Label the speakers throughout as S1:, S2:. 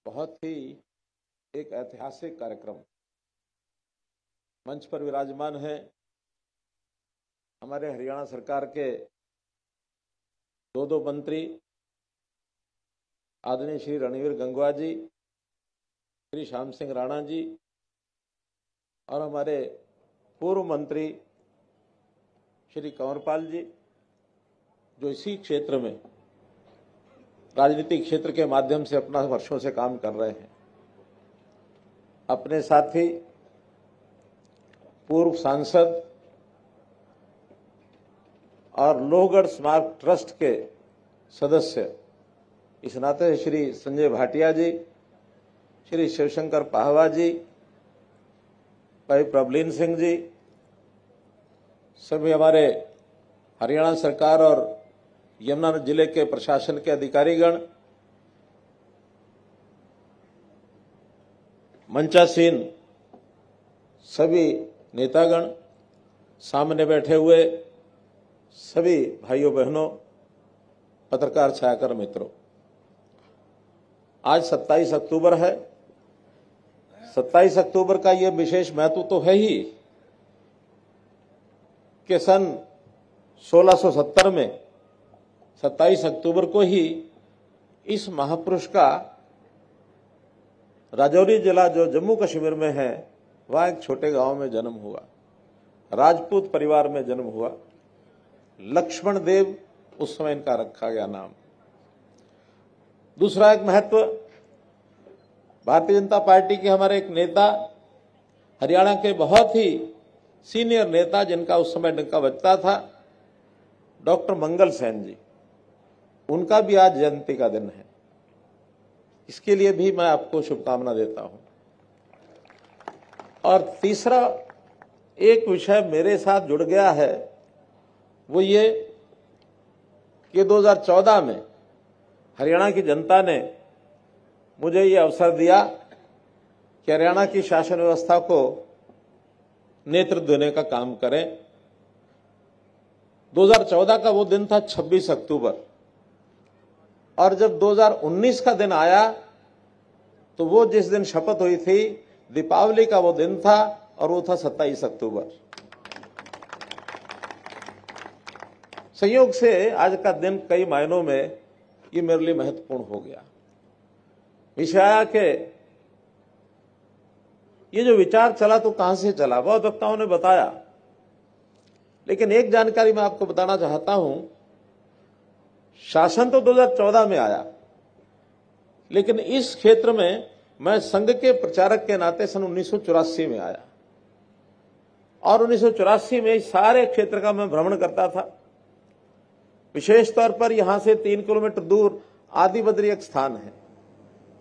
S1: बहुत ही एक ऐतिहासिक कार्यक्रम मंच पर विराजमान है। हमारे हरियाणा सरकार के दो मंत्री आदरणीय श्री रणवीर गंगवा जी, श्री श्याम सिंह राणा जी और हमारे पूर्व मंत्री श्री कंवरपाल जी, जो इसी क्षेत्र में राजनीतिक क्षेत्र के माध्यम से अपना वर्षों से काम कर रहे हैं। अपने साथी पूर्व सांसद और लोहगढ़ स्मारक ट्रस्ट के सदस्य इस नाते श्री संजय भाटिया जी, श्री शिवशंकर पाहवा जी, भाई प्रबलीन सिंह जी, सभी हमारे हरियाणा सरकार और यमुनानगर जिले के प्रशासन के अधिकारीगण, मंचासीन सभी नेतागण, सामने बैठे हुए सभी भाइयों बहनों, पत्रकार छायाकर मित्रों, आज 27 अक्टूबर है। 27 अक्टूबर का यह विशेष महत्व तो है ही कि सन 1670 में 27 अक्टूबर को ही इस महापुरुष का राजौरी जिला जो जम्मू कश्मीर में है, वहां एक छोटे गांव में जन्म हुआ, राजपूत परिवार में जन्म हुआ। लक्ष्मण देव उस समय इनका रखा गया नाम। दूसरा एक महत्व, भारतीय जनता पार्टी के हमारे एक नेता, हरियाणा के बहुत ही सीनियर नेता जिनका उस समय डंका बजता था, डॉक्टर मंगल सेन जी, उनका भी आज जयंती का दिन है। इसके लिए भी मैं आपको शुभकामना देता हूं। और तीसरा एक विषय मेरे साथ जुड़ गया है, वो ये कि 2014 में हरियाणा की जनता ने मुझे ये अवसर दिया कि हरियाणा की शासन व्यवस्था को नेतृत्व देने का काम करें। 2014 का वो दिन था 26 अक्टूबर, और जब 2019 का दिन आया तो वो जिस दिन शपथ हुई थी, दीपावली का वो दिन था और वो था 27 अक्टूबर। संयोग से आज का दिन कई मायनों में ये मेरे लिए महत्वपूर्ण हो गया। विषय आया कि ये जो विचार चला तो कहां से चला, बहुत वक्ताओं ने बताया, लेकिन एक जानकारी मैं आपको बताना चाहता हूं। शासन तो 2014 में आया, लेकिन इस क्षेत्र में मैं संघ के प्रचारक के नाते सन 1984 में आया, और 1984 में सारे क्षेत्र का मैं भ्रमण करता था। विशेष तौर पर यहां से 3 किलोमीटर दूर आदि बद्री एक स्थान है।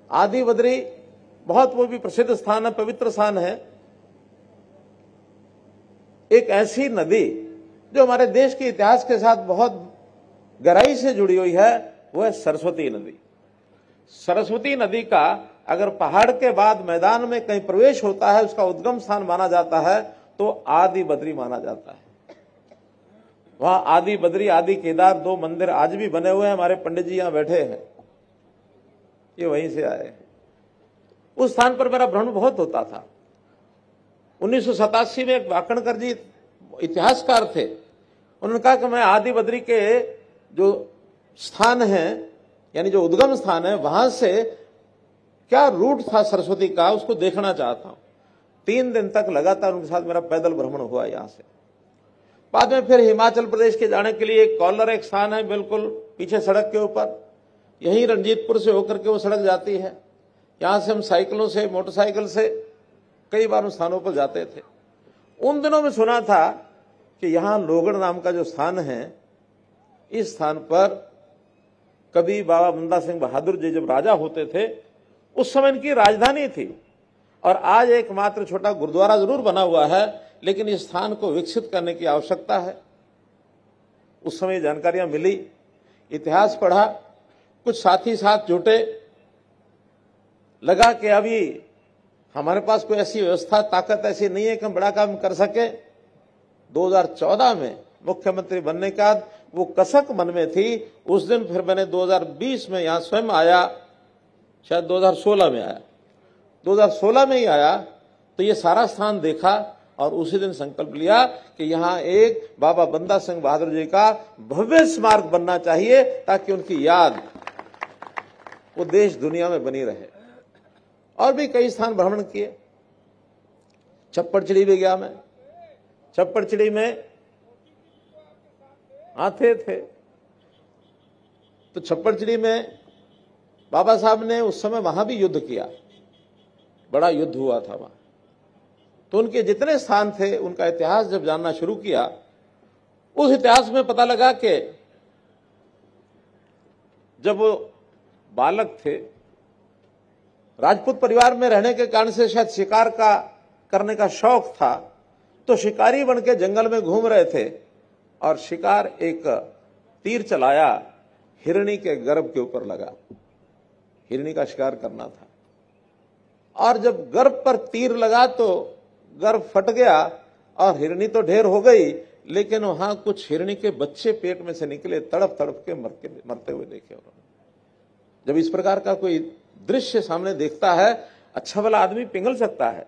S1: आदि बद्री बहुत वो भी प्रसिद्ध स्थान है, पवित्र स्थान है। एक ऐसी नदी जो हमारे देश के इतिहास के साथ बहुत गहराई से जुड़ी हुई है, वो है सरस्वती नदी। सरस्वती नदी का अगर पहाड़ के बाद मैदान में कहीं प्रवेश होता है, उसका उद्गम स्थान माना जाता है, तो आदि बद्री माना जाता है। वहां आदि बद्री, आदि केदार 2 मंदिर आज भी बने हुए हैं। हमारे पंडित जी यहां बैठे हैं, ये वहीं से आए हैं। उस स्थान पर मेरा भ्रमण बहुत होता था। 1987 में एक वाकणकर जी इतिहासकार थे, उन्होंने कहा कि मैं आदि बद्री के जो स्थान है, यानी जो उद्गम स्थान है, वहां से क्या रूट था सरस्वती का, उसको देखना चाहता हूं। 3 दिन तक लगातार उनके साथ मेरा पैदल भ्रमण हुआ यहां से। बाद में फिर हिमाचल प्रदेश के जाने के लिए कॉलर एक स्थान है, बिल्कुल पीछे सड़क के ऊपर, यहीं रणजीतपुर से होकर के वो सड़क जाती है। यहां से हम साइकिलों से, मोटरसाइकिल से कई बार उन स्थानों पर जाते थे। उन दिनों में सुना था कि यहां लोहगढ़ नाम का जो स्थान है, इस स्थान पर कभी बाबा बंदा सिंह बहादुर जी जब राजा होते थे, उस समय इनकी राजधानी थी। और आज एकमात्र छोटा गुरुद्वारा जरूर बना हुआ है, लेकिन इस स्थान को विकसित करने की आवश्यकता है। उस समय जानकारियां मिली, इतिहास पढ़ा, कुछ साथी साथ जुटे, लगा कि अभी हमारे पास कोई ऐसी व्यवस्था, ताकत ऐसी नहीं है कि हम बड़ा काम कर सके। 2014 में मुख्यमंत्री बनने के बाद वो कसक मन में थी। उस दिन फिर मैंने 2020 में यहां स्वयं आया, शायद 2016 में आया, 2016 में ही आया, तो ये सारा स्थान देखा और उसी दिन संकल्प लिया कि यहां एक बाबा बंदा सिंह बहादुर जी का भव्य स्मारक बनना चाहिए ताकि उनकी याद वो देश दुनिया में बनी रहे। और भी कई स्थान भ्रमण किए। छप्पड़चिड़ी भी गया मैं। छप्पड़चिड़ी में आते थे तो छप्पड़चिड़ी में बाबा साहब ने उस समय वहां भी युद्ध किया, बड़ा युद्ध हुआ था वहां। तो उनके जितने स्थान थे उनका इतिहास जब जानना शुरू किया, उस इतिहास में पता लगा कि जब वो बालक थे, राजपूत परिवार में रहने के कारण से शायद शिकार का करने का शौक था, तो शिकारी बन के जंगल में घूम रहे थे और शिकार एक तीर चलाया, हिरणी के गर्भ के ऊपर लगा। हिरणी का शिकार करना था और जब गर्भ पर तीर लगा तो गर्भ फट गया और हिरणी तो ढेर हो गई, लेकिन वहां कुछ हिरणी के बच्चे पेट में से निकले, तड़प तड़प के मरते हुए देखे उन्होंने। जब इस प्रकार का कोई दृश्य सामने देखता है, अच्छा भला आदमी पिघल सकता है,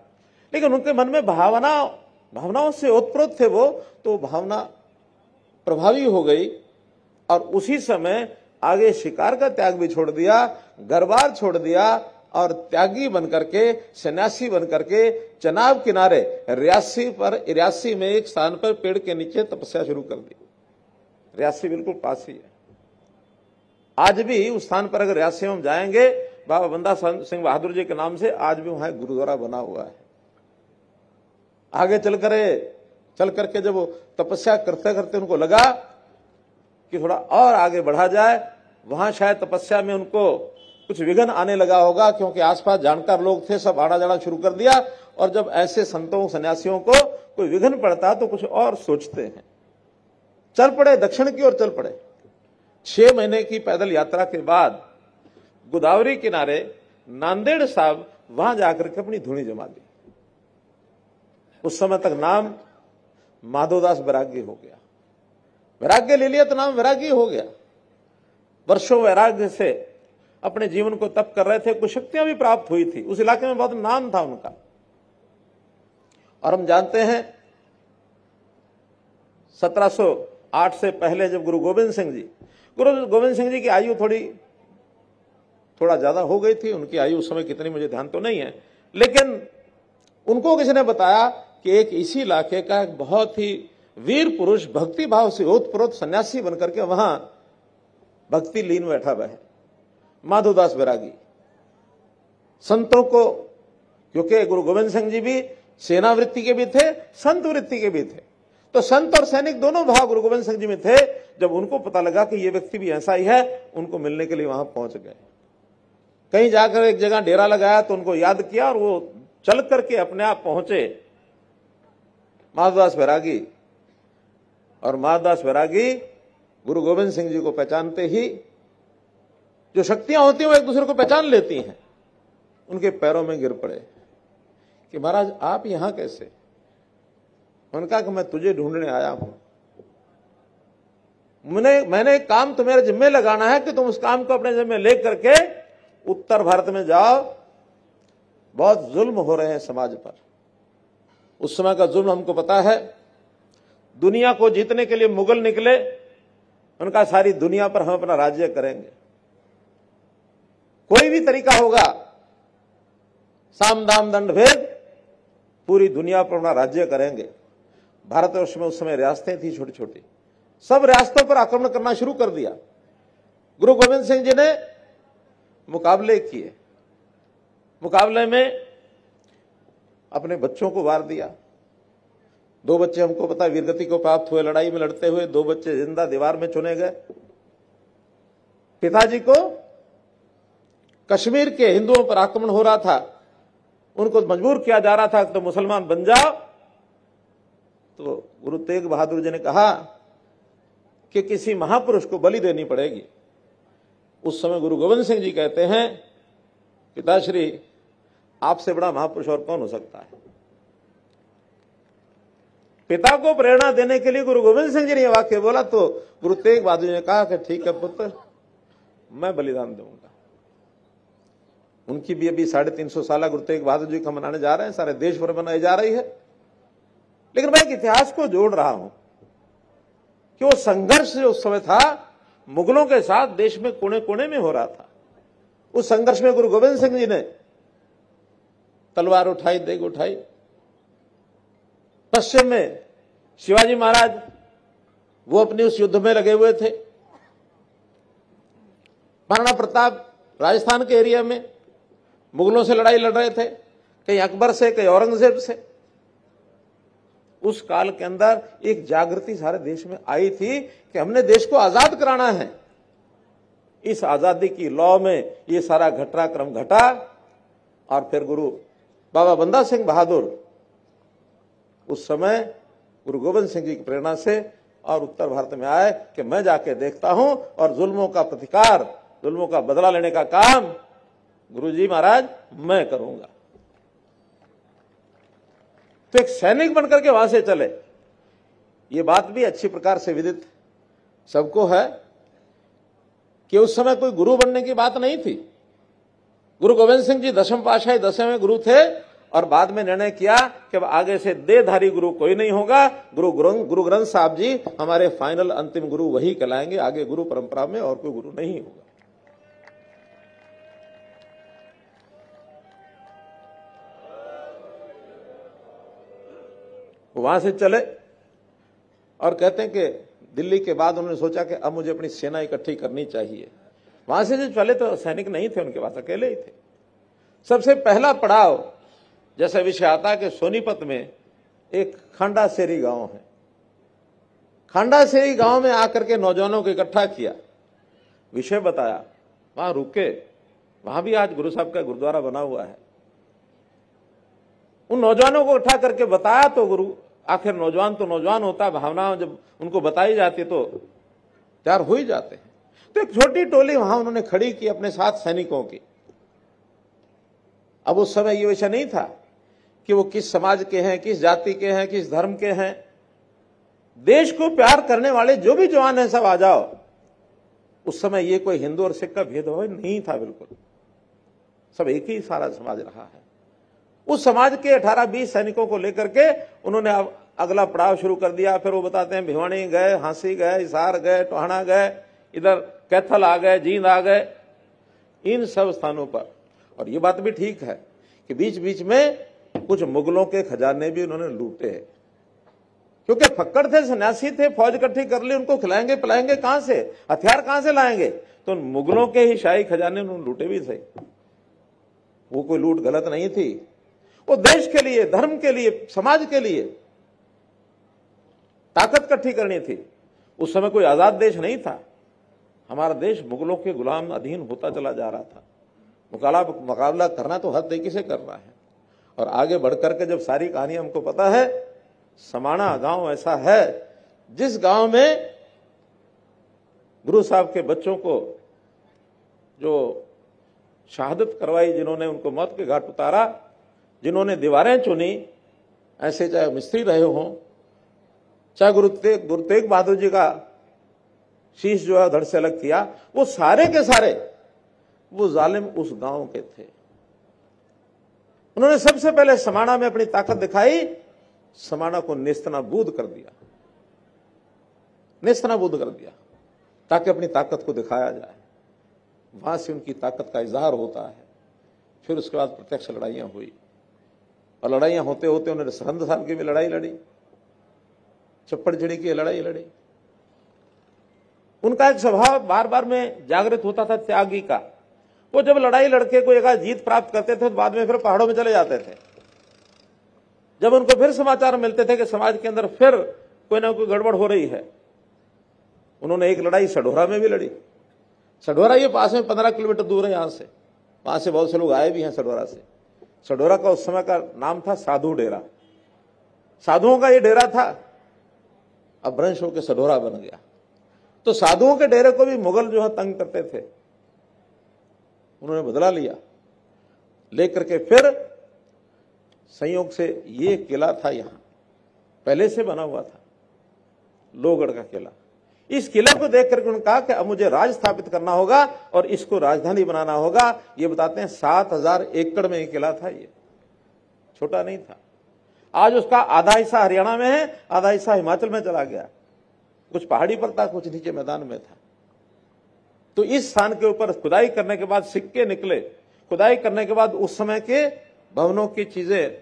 S1: लेकिन उनके मन में भावनाओं से ओतप्रोत थे वो, तो भावना प्रभावी हो गई और उसी समय आगे शिकार का त्याग भी छोड़ दिया, घरबार छोड़ दिया और त्यागी बनकर के, सन्यासी बनकर के चनाब किनारे रियासी में एक स्थान पर पेड़ के नीचे तपस्या शुरू कर दी। रियासी बिल्कुल पास ही है। आज भी उस स्थान पर अगर रियासी में हम जाएंगे, बाबा बंदा सिंह बहादुर जी के नाम से आज भी वहां गुरुद्वारा बना हुआ है। आगे चल करके जब वो तपस्या करते करते उनको लगा कि थोड़ा और आगे बढ़ा जाए, वहां शायद तपस्या में उनको कुछ विघ्न आने लगा होगा, क्योंकि आसपास जानकार लोग थे, सब आड़ा जाड़ा शुरू कर दिया। और जब ऐसे संतों सन्यासियों को कोई विघ्न पड़ता तो कुछ और सोचते हैं। चल पड़े, दक्षिण की ओर चल पड़े। 6 महीने की पैदल यात्रा के बाद गोदावरी किनारे नांदेड़ साहब, वहां जाकर के अपनी धुनी जमा दी। उस समय तक नाम माधोदास वैराग्य हो गया। वैराग्य ले लिया तो नाम वैराग्य हो गया। वर्षों वैराग्य से अपने जीवन को तप कर रहे थे, कुछ शक्तियां भी प्राप्त हुई थी, उस इलाके में बहुत नाम था उनका। और हम जानते हैं 1708 से पहले जब गुरु गोविंद सिंह जी की आयु थोड़ा ज्यादा हो गई थी। उनकी आयु उस समय कितनी मुझे ध्यान तो नहीं है, लेकिन उनको किसी ने बताया कि एक इसी इलाके का एक बहुत ही वीर पुरुष, भक्ति भाव से ओतप्रोत सन्यासी बनकर के वहां भक्ति लीन बैठा हुआ है, माधोदास वैरागी। संतों को, क्योंकि गुरु गोविंद सिंह जी भी सेना वृत्ति के भी थे, संत वृत्ति के भी थे, तो संत और सैनिक दोनों भाव गुरु गोविंद सिंह जी में थे। जब उनको पता लगा कि ये व्यक्ति भी ऐसा ही है, उनको मिलने के लिए वहां पहुंच गए। कहीं जाकर एक जगह डेरा लगाया तो उनको याद किया और वो चल करके अपने आप पहुंचे माधोदास वैरागी। और माधोदास वैरागी गुरु गोविंद सिंह जी को पहचानते ही, जो शक्तियां होती हैं वो एक दूसरे को पहचान लेती हैं, उनके पैरों में गिर पड़े कि महाराज आप यहां कैसे? उन्होंने कहा कि मैं तुझे ढूंढने आया हूं। मैंने एक काम तुम्हारे जिम्मे लगाना है कि तुम उस काम को अपने जिम्मे ले करके उत्तर भारत में जाओ। बहुत जुल्म हो रहे हैं समाज पर। उस समय का जुल्म हमको पता है। दुनिया को जीतने के लिए मुगल निकले, उनका सारी दुनिया पर हम अपना राज्य करेंगे, कोई भी तरीका होगा, साम दाम दंड भेद, पूरी दुनिया पर अपना राज्य करेंगे। भारतवर्ष में उस समय रियासतें थी छोटी छोटी, सब रियासतों पर आक्रमण करना शुरू कर दिया। गुरु गोविंद सिंह जी ने मुकाबले किए, मुकाबले में अपने बच्चों को वार दिया। 2 बच्चे हमको पता वीरगति को प्राप्त हुए लड़ाई में लड़ते हुए, 2 बच्चे जिंदा दीवार में चुने गए। पिताजी को कश्मीर के हिंदुओं पर आक्रमण हो रहा था, उनको मजबूर किया जा रहा था कि तो मुसलमान बन जाओ। तो गुरु तेग बहादुर जी ने कहा कि किसी महापुरुष को बलि देनी पड़ेगी। उस समय गुरु गोविंद सिंह जी कहते हैं, पिताश्री आपसे बड़ा महापुरुष और कौन हो सकता है? पिता को प्रेरणा देने के लिए गुरु गोविंद सिंह जी ने यह वाक्य बोला तो गुरु तेग बहादुर जी ने कहा कि ठीक है पुत्र, मैं बलिदान दूंगा। उनकी भी अभी 350 साल गुरु तेग बहादुर जी का मनाने जा रहे हैं, सारे देश भर मनाई जा रही है। लेकिन मैं एक इतिहास को जोड़ रहा हूं कि वो संघर्ष जो उस समय था मुगलों के साथ देश में कोने कोने में हो रहा था। उस संघर्ष में गुरु गोविंद सिंह जी ने तलवार उठाई, देग उठाई। पश्चिम में शिवाजी महाराज वो अपने उस युद्ध में लगे हुए थे। महाराणा प्रताप राजस्थान के एरिया में मुगलों से लड़ाई लड़ रहे थे, कहीं अकबर से, कहीं औरंगजेब से। उस काल के अंदर एक जागृति सारे देश में आई थी कि हमने देश को आजाद कराना है। इस आजादी की लौ में ये सारा घटनाक्रम घटा और फिर गुरु बाबा बंदा सिंह बहादुर उस समय गुरु गोविंद सिंह जी की प्रेरणा से और उत्तर भारत में आए कि मैं जाके देखता हूं और जुल्मों का प्रतिकार, जुल्मों का बदला लेने का काम गुरुजी महाराज मैं करूंगा। तो एक सैनिक बनकर के वहां से चले। ये बात भी अच्छी प्रकार से विदित सबको है कि उस समय कोई गुरु बनने की बात नहीं थी। गुरु गोविंद सिंह जी 10वें पातशाही 10वें गुरु थे और बाद में निर्णय किया कि अब आगे से देहधारी गुरु कोई नहीं होगा। गुरु ग्रंथ साहब जी हमारे फाइनल अंतिम गुरु वही कहलाएंगे, आगे गुरु परंपरा में और कोई गुरु नहीं होगा। वहां से चले और कहते हैं कि दिल्ली के बाद उन्होंने सोचा कि अब मुझे अपनी सेना इकट्ठी करनी चाहिए। वहां से जो चले तो सैनिक नहीं थे उनके पास, अकेले ही थे। सबसे पहला पड़ाव जैसा विषय आता है कि सोनीपत में एक खांडासेरी गांव है। खांडासेरी गांव में आकर के नौजवानों को इकट्ठा किया, विषय बताया, वहां रुके। वहां भी आज गुरु साहब का गुरुद्वारा बना हुआ है। उन नौजवानों को इकट्ठा करके बताया तो गुरु, आखिर नौजवान तो नौजवान होता है, भावना जब उनको बताई जाती तो तैयार हो ही जाते हैं। तो एक छोटी टोली वहां उन्होंने खड़ी की अपने साथ सैनिकों की। अब उस समय ये विषय नहीं था कि वो किस समाज के हैं, किस जाति के हैं, किस धर्म के हैं। देश को प्यार करने वाले जो भी जवान हैं सब आ जाओ। उस समय ये कोई हिंदू और सिख का भेदभाव नहीं था, बिल्कुल सब एक ही सारा समाज रहा है। उस समाज के 18-20 सैनिकों को लेकर के उन्होंने अब अगला पड़ाव शुरू कर दिया। फिर वो बताते हैं भिवानी गए, हांसी गए, हिसार गए, टोहाना गए, इधर कैथल आ गए, जींद आ गए, इन सब स्थानों पर। और ये बात भी ठीक है कि बीच बीच में कुछ मुगलों के खजाने भी उन्होंने लूटे, क्योंकि फक्कड़ थे, सन्यासी थे, फौज इकट्ठी कर ली, उनको खिलाएंगे पिलाएंगे कहां से, हथियार कहां से लाएंगे। तो मुगलों के ही शाही खजाने उन्होंने लूटे भी थे। वो कोई लूट गलत नहीं थी, वो देश के लिए, धर्म के लिए, समाज के लिए ताकत इकट्ठी करनी थी। उस समय कोई आजाद देश नहीं था। हमारा देश मुगलों के गुलाम अधीन होता चला जा रहा था। मुकाबला करना तो हर तरीके से करना है। और आगे बढ़कर के जब सारी कहानी हमको पता है, समाणा गांव ऐसा है जिस गांव में गुरु साहब के बच्चों को जो शहादत करवाई, जिन्होंने उनको मौत के घाट उतारा, जिन्होंने दीवारें चुनी, ऐसे चाहे मिस्त्री रहे हों, चाहे गुरु तेग बहादुर जी का शीश जो है धड़ से अलग किया, वो सारे के सारे वो जालिम उस गांव के थे। उन्होंने सबसे पहले समाणा में अपनी ताकत दिखाई, समाणा को नेस्तनाबूद कर दिया, नेस्तनाबूद कर दिया, ताकि अपनी ताकत को दिखाया जाए। वहां से उनकी ताकत का इजहार होता है। फिर उसके बाद प्रत्यक्ष लड़ाइयां हुई, और लड़ाइयां होते होते उन्होंने सरहंद साहब की भी लड़ाई लड़ी, चप्पड़झिड़ी की लड़ाई लड़ी। उनका एक स्वभाव बार बार में जागृत होता था त्यागी का। वो जब लड़ाई लड़के को एक जीत प्राप्त करते थे तो बाद में फिर पहाड़ों में चले जाते थे। जब उनको फिर समाचार मिलते थे कि समाज के अंदर फिर कोई ना कोई गड़बड़ हो रही है, उन्होंने एक लड़ाई सढौरा में भी लड़ी। सढौरा ये पास में 15 किलोमीटर दूर है यहां से, वहां से बहुत से लोग आए भी हैं सढौरा से। सढौरा का उस समय का नाम था साधु डेरा, साधुओं का ये डेरा था, अब भ्रंश होकर सढौरा बन गया। तो साधुओं के डेरे को भी मुगल जो है तंग करते थे, उन्होंने बदला लिया। लेकर के फिर संयोग से ये किला था, यहां पहले से बना हुआ था, लोहगढ़ का किला। इस किले को देख करके उन्होंने कहा कि अब मुझे राज स्थापित करना होगा और इसको राजधानी बनाना होगा। ये बताते हैं 7,000 एकड़ में ये किला था, ये छोटा नहीं था। आज उसका आधा हिस्सा हरियाणा में है, आधा हिस्सा हिमाचल में चला गया, कुछ पहाड़ी पर था, कुछ नीचे मैदान में था। तो इस स्थान के ऊपर खुदाई करने के बाद सिक्के निकले। खुदाई करने के बाद उस समय के भवनों की चीजें,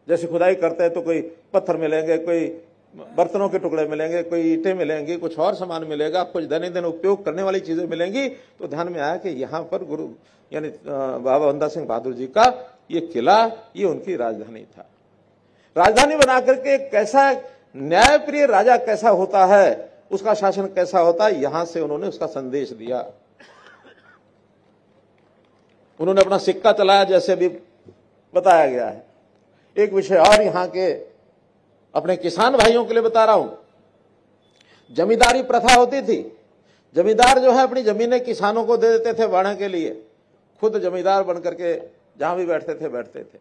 S1: जैसे खुदाई करते हैं तो कोई पत्थर मिलेंगे, कोई बर्तनों के टुकड़े मिलेंगे, कोई ईंटें मिलेंगी, कुछ और सामान मिलेगा, कुछ दैनिक उपयोग करने वाली चीजें मिलेंगी। तो ध्यान में आया कि यहाँ पर गुरु यानी बाबा बंदा सिंह बहादुर जी का ये किला, ये उनकी राजधानी था। राजधानी बना करके कैसा न्यायप्रिय राजा कैसा होता है, उसका शासन कैसा होता है, यहां से उन्होंने उसका संदेश दिया। उन्होंने अपना सिक्का चलाया, जैसे अभी बताया गया है। एक विषय और यहां के अपने किसान भाइयों के लिए बता रहा हूं। जमींदारी प्रथा होती थी, जमींदार जो है अपनी जमीनें किसानों को दे देते थे बाढ़ के लिए, खुद जमींदार बनकर के जहां भी बैठते थे।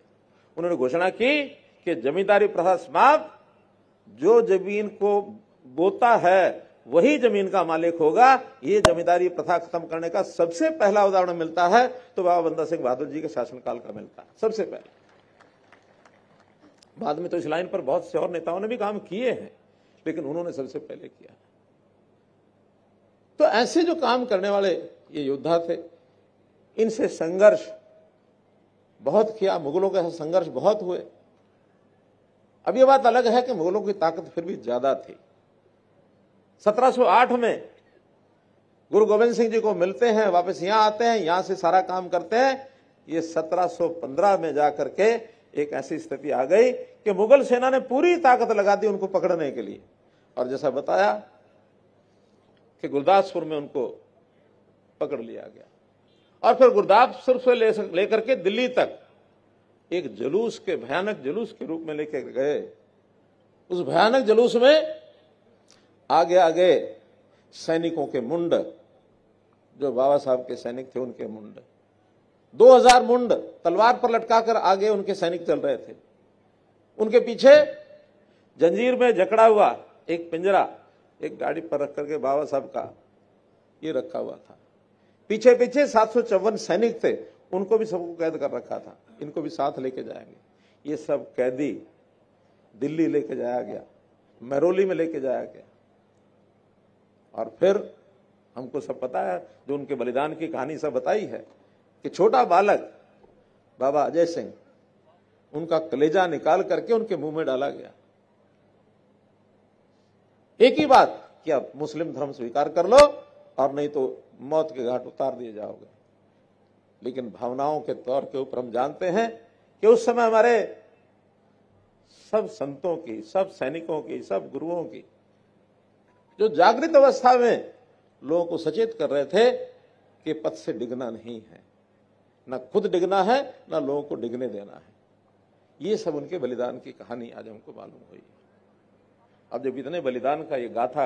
S1: उन्होंने घोषणा की कि जमींदारी प्रथा समाप्त, जो जमीन को बोता है वही जमीन का मालिक होगा। ये जमींदारी प्रथा खत्म करने का सबसे पहला उदाहरण मिलता है तो बाबा बंदा सिंह बहादुर जी के शासनकाल का मिलता है, सबसे पहले। बाद में तो इस लाइन पर बहुत से और नेताओं ने भी काम किए हैं, लेकिन उन्होंने सबसे पहले किया। तो ऐसे जो काम करने वाले ये योद्धा थे, इनसे संघर्ष बहुत किया, मुगलों के साथ संघर्ष बहुत हुए। अब ये बात अलग है कि मुगलों की ताकत फिर भी ज्यादा थी। 1708 में गुरु गोविंद सिंह जी को मिलते हैं, वापस यहां आते हैं, यहां से सारा काम करते हैं। ये 1715 में जाकर के एक ऐसी स्थिति आ गई कि मुगल सेना ने पूरी ताकत लगा दी उनको पकड़ने के लिए। और जैसा बताया कि गुरदासपुर में उनको पकड़ लिया गया और फिर गुरदासपुर से लेकर के दिल्ली तक एक जुलूस के, भयानक जुलूस के रूप में लेकर गए। उस भयानक जुलूस में आगे आगे सैनिकों के मुंड, जो बाबा साहब के सैनिक थे उनके मुंड, 2000 मुंड तलवार पर लटकाकर आगे उनके सैनिक चल रहे थे। उनके पीछे जंजीर में जकड़ा हुआ एक पिंजरा एक गाड़ी पर रख करके बाबा साहब का ये रखा हुआ था। पीछे पीछे 754 सैनिक थे, उनको भी सबको कैद कर रखा था। इनको भी साथ लेके जाएंगे। ये सब कैदी दिल्ली लेके जाया गया, महरौली में लेके जाया गया। और फिर हमको सब पता है, जो उनके बलिदान की कहानी सब बताई है कि छोटा बालक बाबा अजय सिंह, उनका कलेजा निकाल करके उनके मुंह में डाला गया। एक ही बात कि आप मुस्लिम धर्म स्वीकार कर लो और नहीं तो मौत के घाट उतार दिए जाओगे। लेकिन भावनाओं के तौर के ऊपर हम जानते हैं कि उस समय हमारे सब संतों की, सब सैनिकों की, सब गुरुओं की, जो जागृत अवस्था में लोगों को सचेत कर रहे थे कि पथ से डिगना नहीं है, ना खुद डिगना है, ना लोगों को डिगने देना है। ये सब उनके बलिदान की कहानी आज हमको मालूम हुई। अब जब इतने बलिदान का ये गाथा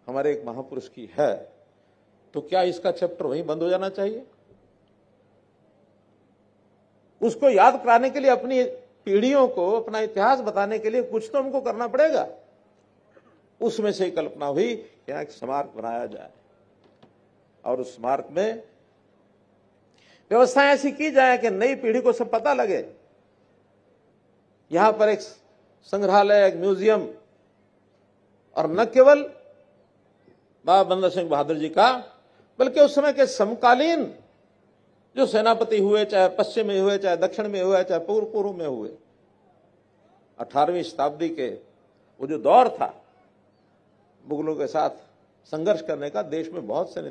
S1: हमारे एक महापुरुष की है, तो क्या इसका चैप्टर वहीं बंद हो जाना चाहिए? उसको याद कराने के लिए, अपनी पीढ़ियों को अपना इतिहास बताने के लिए कुछ तो हमको करना पड़ेगा। उसमें से कल्पना हुई कि यहां एक स्मारक बनाया जाए और उस स्मारक में व्यवस्था ऐसी की जाए कि नई पीढ़ी को सब पता लगे। यहां पर एक संग्रहालय, एक म्यूजियम, और न केवल बाबा बंदा सिंह बहादुर जी का, बल्कि उस समय के समकालीन जो सेनापति हुए, चाहे पश्चिम में हुए, चाहे दक्षिण में हुए, चाहे पूर्व में हुए, 18वीं शताब्दी के वो जो दौर था मुगलों के साथ संघर्ष करने का, देश में बहुत से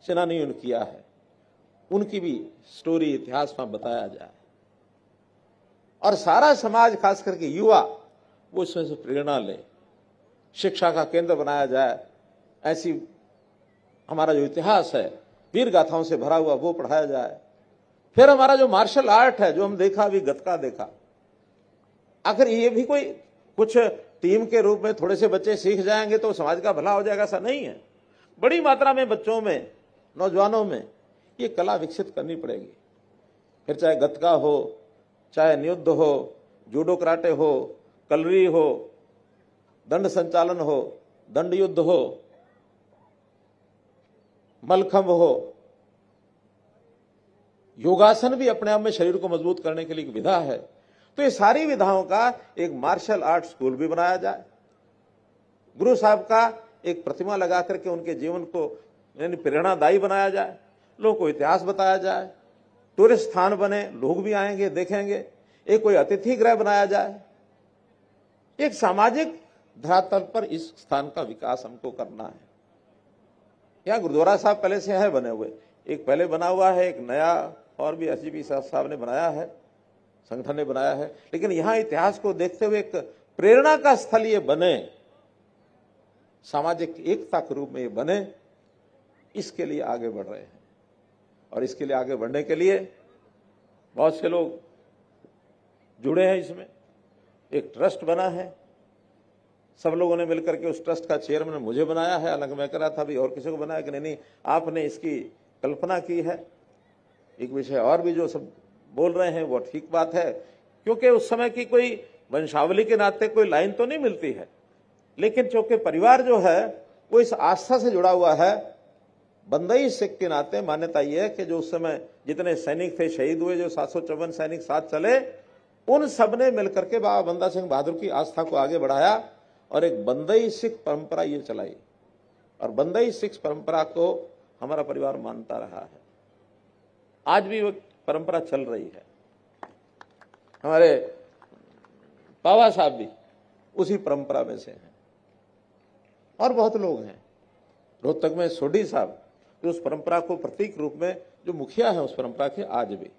S1: सेनानियों ने किया है, उनकी भी स्टोरी, इतिहास में बताया जाए और सारा समाज, खास करके युवा, वो इसमें से प्रेरणा ले। शिक्षा का केंद्र बनाया जाए, ऐसी हमारा जो इतिहास है वीर गाथाओं से भरा हुआ, वो पढ़ाया जाए। फिर हमारा जो मार्शल आर्ट है, जो हम देखा अभी गतका देखा, आखिर ये भी कोई कुछ टीम के रूप में थोड़े से बच्चे सीख जाएंगे तो समाज का भला हो जाएगा, ऐसा नहीं है। बड़ी मात्रा में बच्चों में, नौजवानों में ये कला विकसित करनी पड़ेगी। फिर चाहे गतका हो, चाहे नियुद्ध हो, जूडो कराटे हो, कलरी हो, दंड संचालन हो, दंड युद्ध हो, मलखंभ हो, योगासन भी अपने आप में शरीर को मजबूत करने के लिए एक विधा है। तो ये सारी विधाओं का एक मार्शल आर्ट स्कूल भी बनाया जाए, गुरु साहब का एक प्रतिमा लगा करके उनके जीवन को यानी प्रेरणादायी बनाया जाए, लोगों को इतिहास बताया जाए, टूरिस्ट स्थान बने, लोग भी आएंगे देखेंगे, एक कोई अतिथि गृह बनाया जाए। एक सामाजिक धरातल पर इस स्थान का विकास हमको करना है। यहाँ गुरुद्वारा साहब पहले से है बने हुए, एक पहले बना हुआ है, एक नया और भी एसजीपी साहब ने बनाया है, संगठन ने बनाया है, लेकिन यहाँ इतिहास को देखते हुए एक प्रेरणा का स्थल ये बने, सामाजिक एकता के रूप में ये बने, इसके लिए आगे बढ़ रहे हैं। और इसके लिए आगे बढ़ने के लिए बहुत से लोग जुड़े हैं इसमें। एक ट्रस्ट बना है, सब लोगों ने मिलकर के उस ट्रस्ट का चेयरमैन मुझे बनाया है। हालांकि मैं कह रहा था अभी और किसी को बनाया कि नहीं, आपने इसकी कल्पना की है। एक विषय और भी जो सब बोल रहे हैं वो ठीक बात है, क्योंकि उस समय की कोई वंशावली के नाते कोई लाइन तो नहीं मिलती है, लेकिन चूंकि परिवार जो है वो इस आस्था से जुड़ा हुआ है। बंदई सिख के नाते मान्यता यह है कि जो उस समय जितने सैनिक थे शहीद हुए, जो 754 सैनिक साथ चले, उन सब ने मिलकर के बाबा बंदा सिंह बहादुर की आस्था को आगे बढ़ाया और एक बंदई सिख परंपरा ये चलाई। और बंदई सिख परंपरा को हमारा परिवार मानता रहा है, आज भी वो परंपरा चल रही है। हमारे बाबा साहब भी उसी परंपरा में से हैं और बहुत लोग हैं। रोहतक में सोढ़ी साहब जो उस परंपरा को प्रतीक रूप में जो मुखिया है उस परंपरा के, आज भी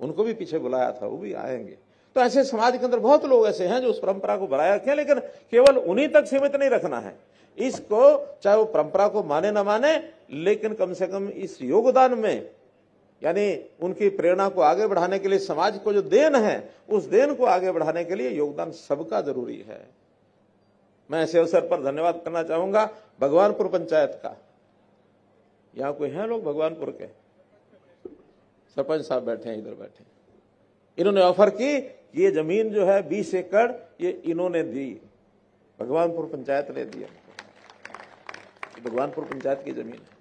S1: उनको भी पीछे बुलाया था, वो भी आएंगे। तो ऐसे समाज के अंदर बहुत लोग ऐसे हैं जो उस परंपरा को बनाए रखे, लेकिन केवल उन्हीं तक सीमित नहीं रखना है इसको, चाहे वो परंपरा को माने ना माने, लेकिन कम से कम इस योगदान में, यानी उनकी प्रेरणा को आगे बढ़ाने के लिए समाज को जो देन है, उस देन को आगे बढ़ाने के लिए योगदान सबका जरूरी है। मैं ऐसे अवसर पर धन्यवाद करना चाहूंगा भगवानपुर पंचायत का। यहां कोई है लोग भगवानपुर के? सरपंच साहब बैठे हैं, इधर बैठे। इन्होंने ऑफर की, ये जमीन जो है 20 एकड़ ये इन्होंने दी, भगवानपुर पंचायत ने दिया। भगवानपुर पंचायत की जमीन है।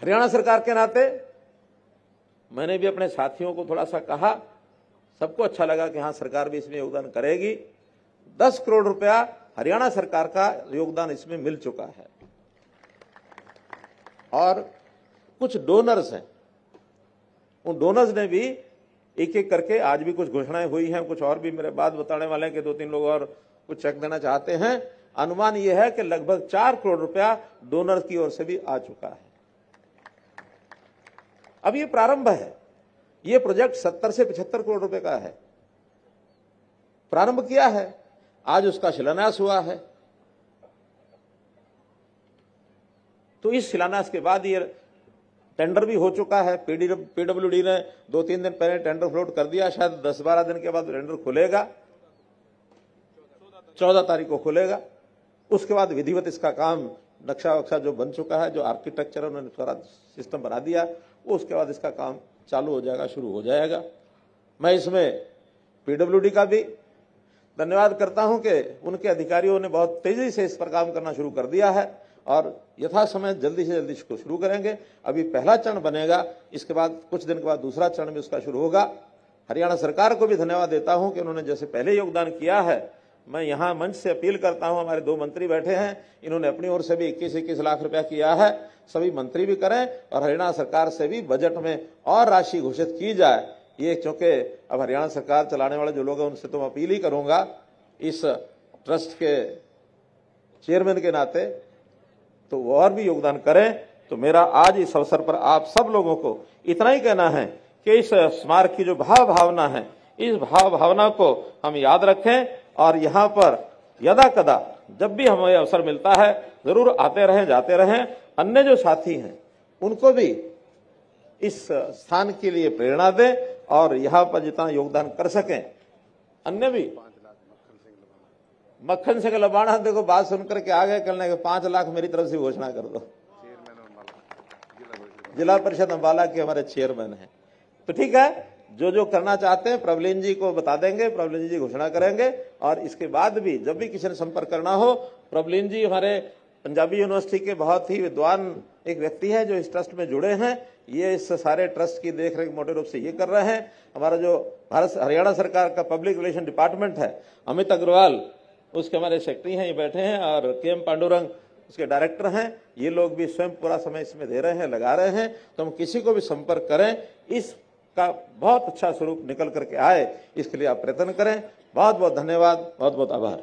S1: हरियाणा सरकार के नाते मैंने भी अपने साथियों को थोड़ा सा कहा, सबको अच्छा लगा कि हाँ सरकार भी इसमें योगदान करेगी। 10 करोड़ रुपया हरियाणा सरकार का योगदान इसमें मिल चुका है। और कुछ डोनर्स हैं, उन डोनर्स ने भी एक एक करके, आज भी कुछ घोषणाएं हुई हैं, कुछ और भी मेरे बाद बताने वाले हैं कि 2-3 लोग और कुछ चेक देना चाहते हैं। अनुमान यह है कि लगभग 4 करोड़ रुपया डोनर की ओर से भी आ चुका है। अब ये प्रारंभ है, ये प्रोजेक्ट 70 से 75 करोड़ रुपए का है, प्रारंभ किया है, आज उसका शिलान्यास हुआ है। तो इस शिलान्यास के बाद ये टेंडर भी हो चुका है। पीडब्ल्यूडी ने 2-3 दिन पहले टेंडर फ्लोट कर दिया, शायद 10-12 दिन के बाद टेंडर खुलेगा, 14 तारीख को खुलेगा। उसके बाद विधिवत इसका काम, नक्शा वक्शा जो बन चुका है, जो आर्किटेक्चर उन्होंने सारा सिस्टम बना दिया, वो उसके बाद इसका काम चालू हो जाएगा, शुरू हो जाएगा। मैं इसमें पीडब्ल्यूडी का भी धन्यवाद करता हूं कि उनके अधिकारियों ने बहुत तेजी से इस पर काम करना शुरू कर दिया है और यथा समय जल्दी से जल्दी इसको शुरू करेंगे। अभी पहला चरण बनेगा, इसके बाद कुछ दिन के बाद दूसरा चरण भी उसका शुरू होगा। हरियाणा सरकार को भी धन्यवाद देता हूं कि उन्होंने जैसे पहले योगदान किया है। मैं यहां मंच से अपील करता हूं, हमारे 2 मंत्री बैठे हैं, इन्होंने अपनी ओर से भी 21-21 लाख रुपया किया है, सभी मंत्री भी करें और हरियाणा सरकार से भी बजट में और राशि घोषित की जाए। ये क्योंकि अब हरियाणा सरकार चलाने वाले जो लोग हैं उनसे तो मैं अपील ही करूंगा इस ट्रस्ट के चेयरमैन के नाते, तो वो और भी योगदान करें। तो मेरा आज इस अवसर पर आप सब लोगों को इतना ही कहना है कि इस स्मारक की जो भाव भावना है, इस भाव भावना को हम याद रखें और यहाँ पर यदा कदा जब भी हमें अवसर मिलता है जरूर आते रहें, जाते रहें। अन्य जो साथी हैं उनको भी इस स्थान के लिए प्रेरणा दें और यहाँ पर जितना योगदान कर सकें अन्य भी। मक्खन सिंह लबाणा देखो बात सुनकर के आ गए, करने के 5 लाख मेरी तरफ से घोषणा कर दो। जिला परिषद अंबाला के हमारे चेयरमैन हैं, तो ठीक है, जो जो करना चाहते हैं प्रबलीन जी को बता देंगे, प्रबलीन जी घोषणा करेंगे। और इसके बाद भी जब भी किसी ने संपर्क करना हो, प्रबलीन जी हमारे पंजाबी यूनिवर्सिटी के बहुत ही विद्वान एक व्यक्ति है जो इस ट्रस्ट में जुड़े हैं। ये इस सारे ट्रस्ट की देखरेख मोटे रूप से ये कर रहे हैं। हमारा जो भारत हरियाणा सरकार का पब्लिक रिलेशन डिपार्टमेंट है, अमित अग्रवाल उसके हमारे सेक्रेटरी हैं, ये बैठे हैं, और के.एम. पांडुरंग उसके डायरेक्टर हैं। ये लोग भी स्वयं पूरा समय इसमें दे रहे हैं, लगा रहे हैं। तो हम किसी को भी संपर्क करें, इसका बहुत अच्छा स्वरूप निकल करके आए, इसके लिए आप प्रयत्न करें। बहुत बहुत धन्यवाद, बहुत बहुत आभार।